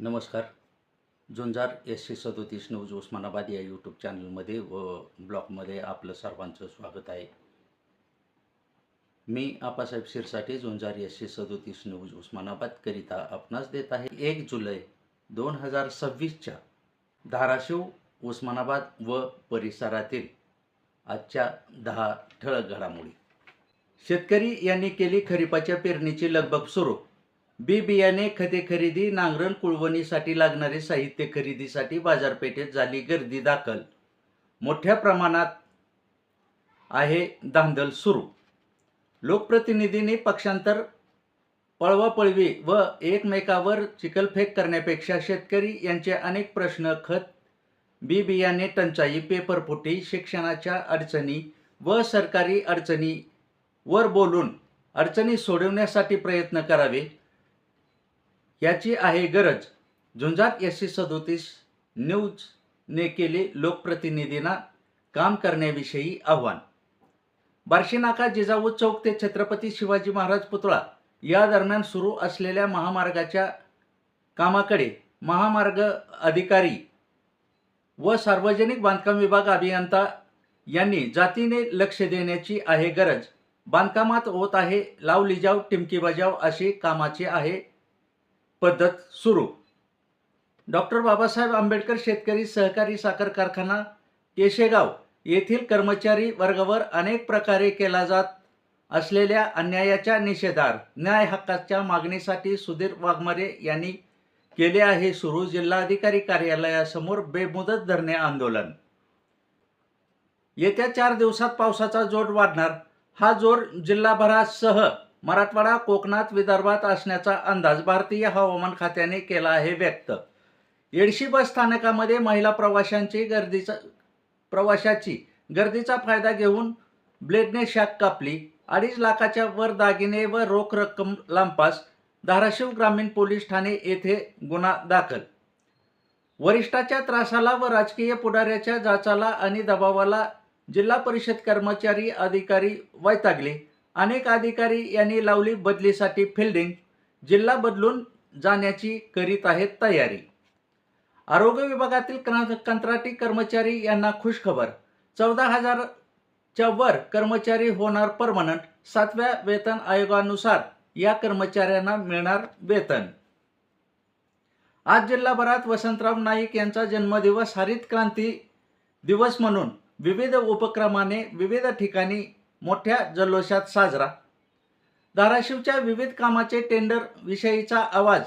नमस्कार. झुंजार SC37 news Osmanabad या YouTube चॅनलमध्ये व ब्लॉगमध्ये आपलं सर्वांचं स्वागत आहे. मी आप्पासाहेब शिरसाटे झुंजार SC37 न्यूज उस्मानाबादकरिता आपणास देत आहे. 1 जुलै 2026च्या धाराशिव, उस्मानाबाद व परिसरातील आजच्या 10 ठळक घडामोडी. शेतकरी यांनी केली खरीपाच्या पेरणीची लगबग सुरू. बी बियाणे, खते खरेदी, नांगरण, कुळवणीसाठी लागणारे साहित्य खरेदीसाठी बाजारपेठेत झाली गर्दी दाखल. मोठ्या प्रमाणात आहे धांदल सुरू. लोकप्रतिनिधींनी पक्षांतर, पळवापळवी व एकमेकावर चिखलफेक करण्यापेक्षा शेतकरी यांचे अनेक प्रश्न, खत, बी बियाणे टंचाई, पेपरफुटी, शिक्षणाच्या अडचणी व सरकारी अडचणीवर बोलून अडचणी सोडवण्यासाठी प्रयत्न करावे याची आहे गरज. झुंजार SC37 न्यूजने केले लोकप्रतिनिधींना काम करण्याविषयी आव्हान. बार्शी नाका, जिजाऊ चौक ते छत्रपती शिवाजी महाराज पुतळा या दरम्यान सुरू असलेल्या महामार्गाच्या कामाकडे महामार्ग अधिकारी व सार्वजनिक बांधकाम विभाग अभियंता यांनी जातीने लक्ष देण्याची आहे गरज. बांधकामात होत आहे लावली जाव टिमकी बजाव अशी कामाची आहे पद्धत सुरू. डॉक्टर बाबासाहेब आंबेडकर शेतकरी सहकारी साखर कारखाना केशेगाव येथील कर्मचारी वर्गावर अनेक प्रकारे केला जात असलेल्या अन्यायाच्या निषेधार्थ न्याय हक्काच्या मागणीसाठी सुधीर वाघमारे यांनी केले आहे सुरू जिल्हाधिकारी कार्यालयासमोर बेमुदत धरणे आंदोलन. येत्या 4 दिवसात पावसाचा जोर वाढणार. हा जोर जिल्हाभरासह मराठवाडा, कोकणात, विदर्भात असण्याचा अंदाज भारतीय हवामान खात्याने केला आहे व्यक्त. येडशी बस स्थानकामध्ये महिला प्रवाशाची गर्दीचा फायदा घेऊन ब्लेडने शाख कापली. 2.5 लाखाच्या वर दागिने व रोख रक्कम लांपास. धाराशिव ग्रामीण पोलीस ठाणे येथे गुन्हा दाखल. वरिष्ठाच्या त्रासाला व राजकीय पुढाऱ्याच्या जाचाला आणि दबावाला जिल्हा परिषद कर्मचारी अधिकारी वैतागले. अनेक अधिकारी यांनी लावली बदलीसाठी फिल्डिंग. जिल्हा बदलून जाण्याची करीत आहेत तयारी. आरोग्य विभागातील कंत्राटी कर्मचारी यांना खुशखबर. 14,000च्या वर कर्मचारी होणार परमनंट. 7व्या वेतन आयोगानुसार या कर्मचाऱ्यांना मिळणार वेतन. आज जिल्हाभरात वसंतराव नाईक यांचा जन्मदिवस हरित क्रांती दिवस म्हणून विविध उपक्रमाने विविध ठिकाणी मोठ्या जल्लोषात साजरा. धाराशिवच्या विविध कामाचे टेंडर विषयीचा आवाज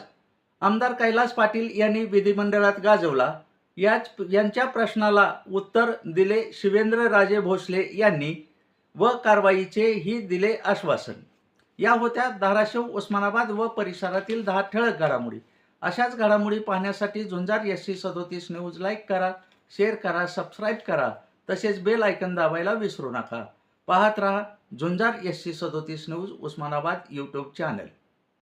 आमदार कैलास पाटील यांनी विधिमंडळात गाजवला. यांच्या प्रश्नाला उत्तर दिले शिवेंद्रराजे भोसले यांनी व कारवाईचे ही दिले आश्वासन. या होत्या धाराशिव, उस्मानाबाद व परिसरातील 10 ठळक घडामोडी. अशाच घडामोडी पाहण्यासाठी झुंजार SC37 न्यूज लाईक करा, शेअर करा, सबस्क्राईब करा, तसेच बेल आयकॉन दाबायला विसरू नका. पाहत रहा झुंजार SC37 news Osmanabad YouTube channel.